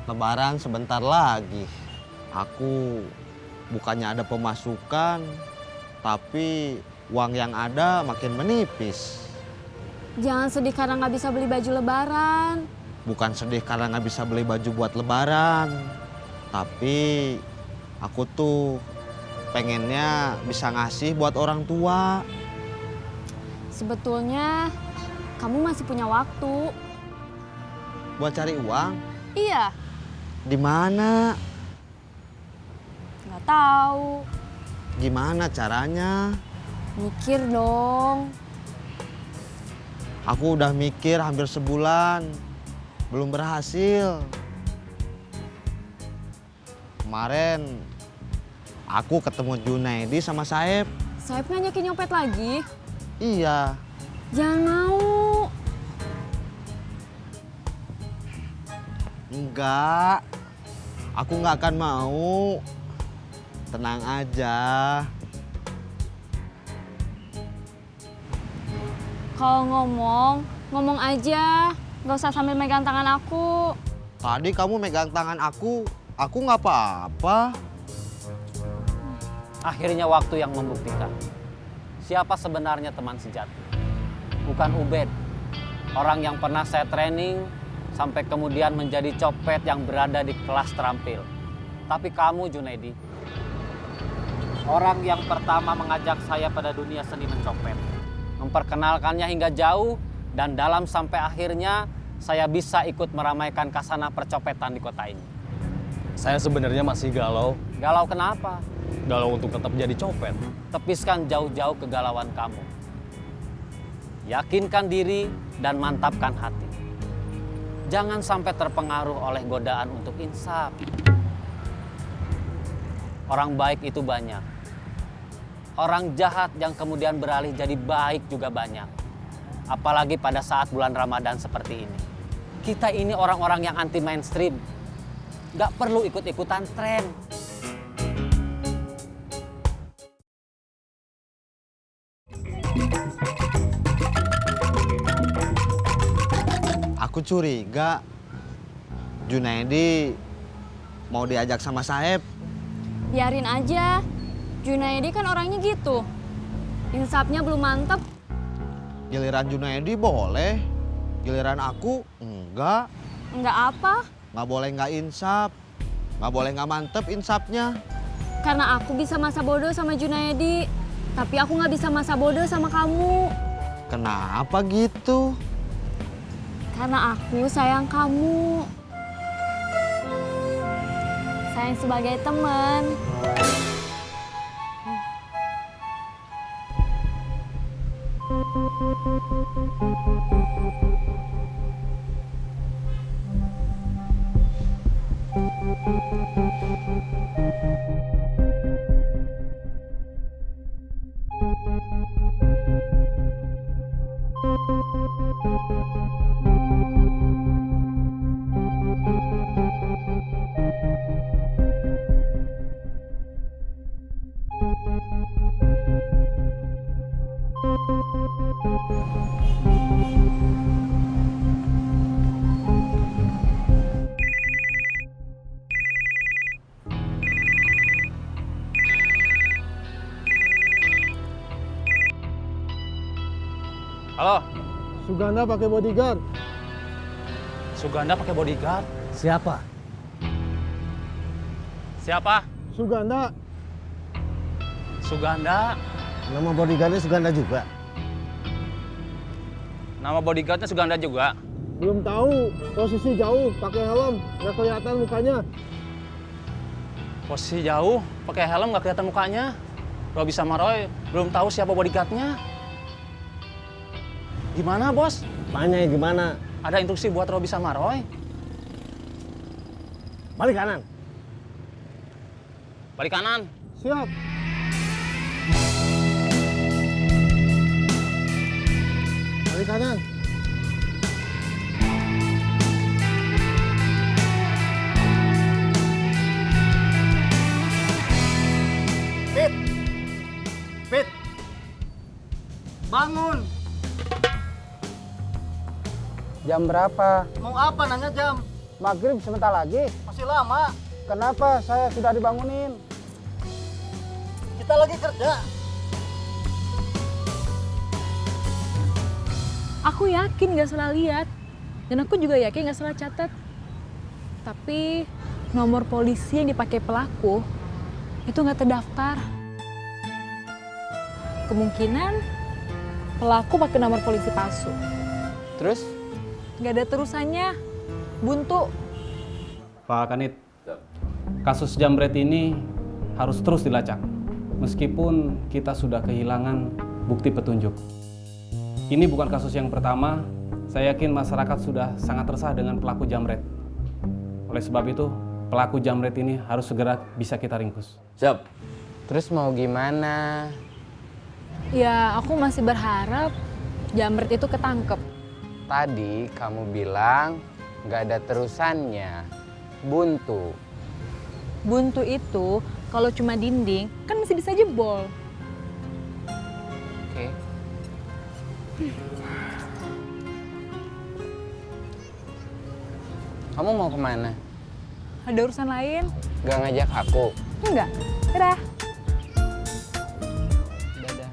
Lebaran sebentar lagi. Aku bukannya ada pemasukan, tapi uang yang ada makin menipis. Jangan sedih karena nggak bisa beli baju lebaran. Bukan sedih karena nggak bisa beli baju buat lebaran. Tapi aku tuh pengennya bisa ngasih buat orang tua. Sebetulnya kamu masih punya waktu. Buat cari uang? Iya, Di mana? nggak tahu. Gimana caranya? Mikir dong. Aku udah mikir hampir sebulan. Belum berhasil. Kemarin aku ketemu Junaidi sama Saeb. Saeb ngajakin nyopet lagi. Iya. Jangan mau. Enggak. Aku nggak akan mau. Tenang aja. Kalau ngomong aja. Nggak usah sambil megang tangan aku. Tadi kamu megang tangan aku nggak apa-apa. Akhirnya waktu yang membuktikan siapa sebenarnya teman sejati. Bukan Ubed, orang yang pernah saya training sampai kemudian menjadi copet yang berada di kelas terampil. Tapi kamu, Junaidi, orang yang pertama mengajak saya pada dunia seni mencopet, memperkenalkannya hingga jauh, dan dalam sampai akhirnya saya bisa ikut meramaikan kasana percopetan di kota ini. Saya sebenarnya masih galau. Galau kenapa? Galau untuk tetap jadi copet. Tepiskan jauh-jauh kegalauan kamu. Yakinkan diri dan mantapkan hati. Jangan sampai terpengaruh oleh godaan untuk insaf. Orang baik itu banyak. Orang jahat yang kemudian beralih jadi baik juga banyak. Apalagi pada saat bulan Ramadan seperti ini. Kita ini orang-orang yang anti mainstream. Gak perlu ikut-ikutan tren. Aku curiga Junaidi mau diajak sama Saeb. Biarin aja. Junaidi kan orangnya gitu. Insapnya belum mantep. Giliran Junaidi boleh, giliran aku enggak. Enggak apa. Nggak boleh nggak insap, nggak boleh nggak mantep insapnya. Karena aku bisa masa bodoh sama Junaidi. Tapi aku nggak bisa masa bodoh sama kamu. Kenapa gitu? Karena aku sayang kamu. Sayang sebagai teman. Halo, Suganda pakai bodyguard. Suganda pakai bodyguard. Siapa? Siapa? Suganda. Suganda. Nama bodyguardnya Suganda juga. Nama bodyguardnya Suganda juga. Belum tahu. Posisi jauh, pakai helm, nggak kelihatan mukanya. Posisi jauh, pakai helm nggak kelihatan mukanya. Robi sama Roy belum tahu siapa bodyguardnya. Gimana, Bos? Tanya gimana? Ada instruksi buat Robi sama Roy? Balik kanan. Balik kanan. Siap. Balik kanan. Pit. Pit. Bangun. Jam berapa? Mau apa nanya jam? Maghrib sebentar lagi. Masih lama. Kenapa saya sudah dibangunin? Kita lagi kerja. Aku yakin gak salah lihat. Dan aku juga yakin gak salah catat. Tapi nomor polisi yang dipakai pelaku itu gak terdaftar. Kemungkinan pelaku pakai nomor polisi palsu. Terus? Gak ada terusannya. Buntu. Pak Kanit, kasus jambret ini harus terus dilacak. Meskipun kita sudah kehilangan bukti petunjuk. Ini bukan kasus yang pertama, saya yakin masyarakat sudah sangat resah dengan pelaku jambret. Oleh sebab itu, pelaku jambret ini harus segera bisa kita ringkus. Siap. Terus mau gimana? Ya, aku masih berharap jambret itu ketangkep. Tadi kamu bilang nggak ada terusannya, buntu. Buntu itu kalau cuma dinding kan masih bisa jebol. Oke. Kamu mau kemana? Ada urusan lain? Gak ngajak aku? Enggak. Dadah. Dadah.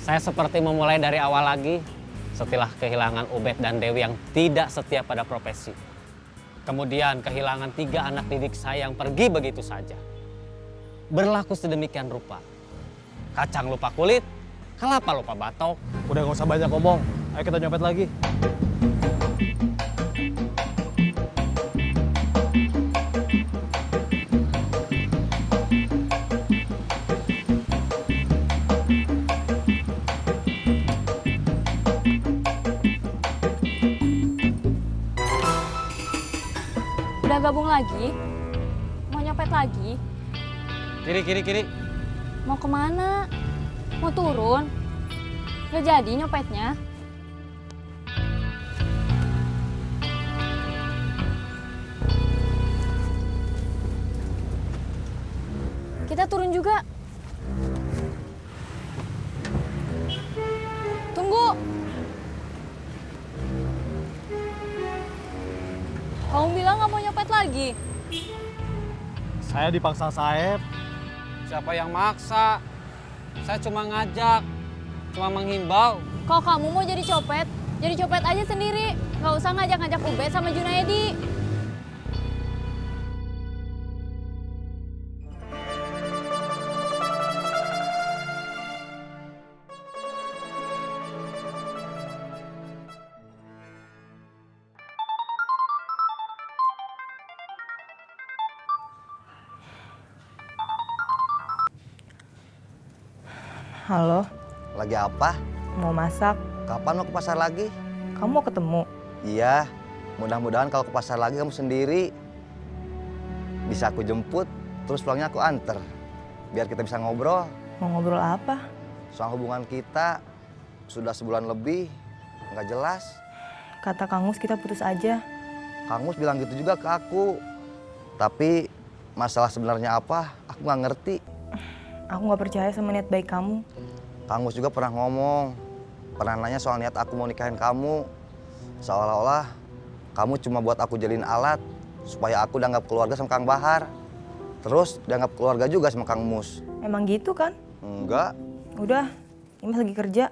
Saya seperti memulai dari awal lagi setelah kehilangan Ubed dan Dewi yang tidak setia pada profesi. Kemudian kehilangan 3 anak didik saya yang pergi begitu saja. Berlaku sedemikian rupa. Kacang lupa kulit, kelapa lupa batok. Udah nggak usah banyak ngomong. Ayo kita nyopet lagi. Udah gabung lagi? Mau nyopet lagi? Kiri, kiri, kiri. Mau kemana? Mau turun? Gak jadi nyopetnya? Kita turun juga. Tunggu. Kamu bilang nggak mau nyopet lagi? Saya dipaksa Saeb. Siapa yang maksa? Saya cuma ngajak, cuma menghimbau. Kalau kamu mau jadi copet aja sendiri. Nggak usah ngajak-ngajak Ubed sama Junaedi. Halo, Lagi apa? mau masak? Kapan mau ke pasar lagi? Kamu mau ketemu? Iya, mudah-mudahan kalau ke pasar lagi kamu sendiri. Bisa aku jemput, terus pulangnya aku anter. Biar kita bisa ngobrol. Mau ngobrol apa? Soal hubungan kita, sudah sebulan lebih, nggak jelas. Kata Kang Mus kita putus aja. Kang Mus bilang gitu juga ke aku. Tapi masalah sebenarnya apa, aku nggak ngerti. Aku nggak percaya sama niat baik kamu. Kang Mus juga pernah ngomong, pernah nanya soal niat aku mau nikahin kamu. Seolah-olah kamu cuma buat aku jalin alat supaya aku dianggap keluarga sama Kang Bahar. Terus dianggap keluarga juga sama Kang Mus. Emang gitu kan? Enggak. Udah, Imas lagi kerja.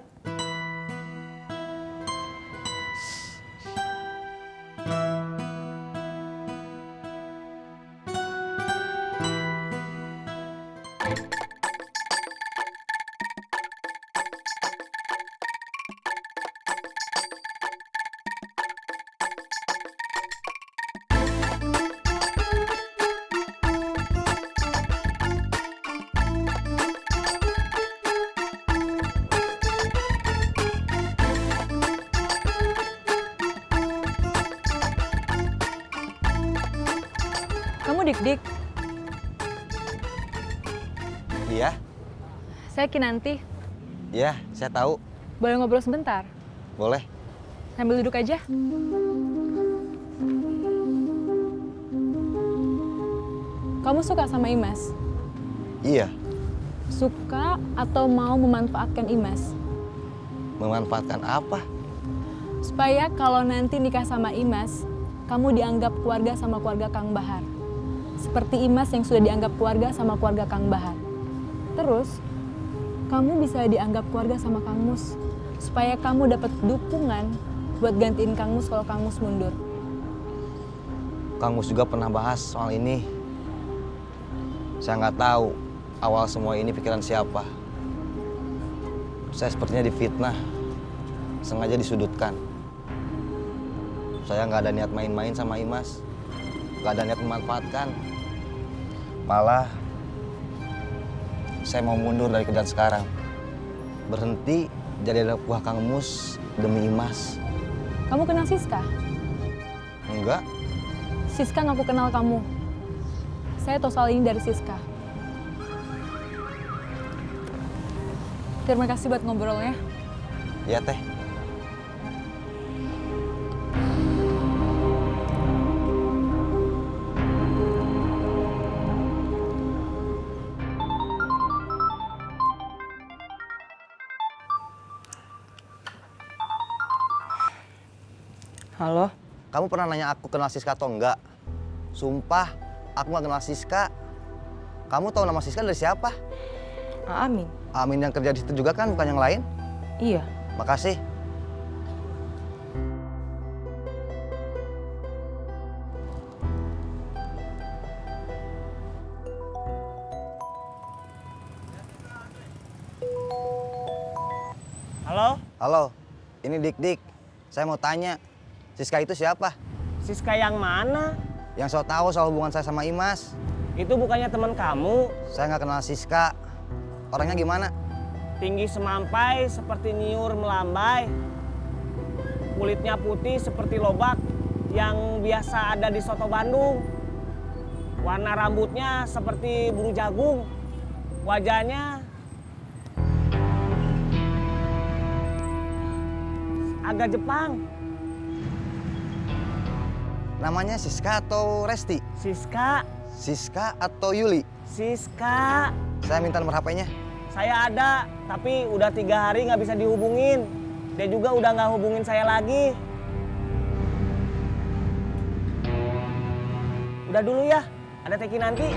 Dik-Dik? Iya, Saya Kinanti. iya, saya tahu. Boleh ngobrol sebentar? Boleh. Sambil duduk aja. Kamu suka sama Imas? Iya, Suka atau mau memanfaatkan Imas? memanfaatkan apa? Supaya kalau nanti nikah sama Imas, kamu dianggap keluarga sama keluarga Kang Bahar. Seperti Imas yang sudah dianggap keluarga sama keluarga Kang Bahar. Terus, kamu bisa dianggap keluarga sama Kang Mus. Supaya kamu dapat dukungan buat gantiin Kang Mus kalau Kang Mus mundur. Kang Mus juga pernah bahas soal ini. Saya nggak tahu awal semua ini pikiran siapa. Saya sepertinya difitnah, sengaja disudutkan. Saya nggak ada niat main-main sama Imas, nggak ada niat memanfaatkan. Malah, saya mau mundur dari kerjaan sekarang. Berhenti jadi anak buah Kang Mus demi Imas. Kamu kenal Siska? Enggak, Siska ngaku kenal kamu. Saya tahu soal ini dari Siska. Terima kasih buat ngobrolnya. ya teh. Halo? Kamu pernah nanya aku kenal Siska atau enggak? Sumpah, aku nggak kenal Siska. Kamu tahu nama Siska dari siapa? Amin. Amin yang kerja di situ juga kan, bukan yang lain? Iya. Makasih. Halo? Halo, ini Dik-Dik. Saya mau tanya, Siska itu siapa? Siska yang mana? Yang so tahu soal hubungan saya sama Imas. Itu bukannya teman kamu? Saya nggak kenal Siska. Orangnya gimana? Tinggi semampai seperti niur melambai. Kulitnya putih seperti lobak yang biasa ada di soto Bandung. Warna rambutnya seperti buru jagung. Wajahnya agak Jepang. Namanya Siska atau Resti? Siska. Siska atau Yuli? Siska. Saya minta nomor HP-nya. Saya ada, tapi udah 3 hari nggak bisa dihubungin. Dia juga udah nggak hubungin saya lagi. Udah dulu ya, ada Teki nanti.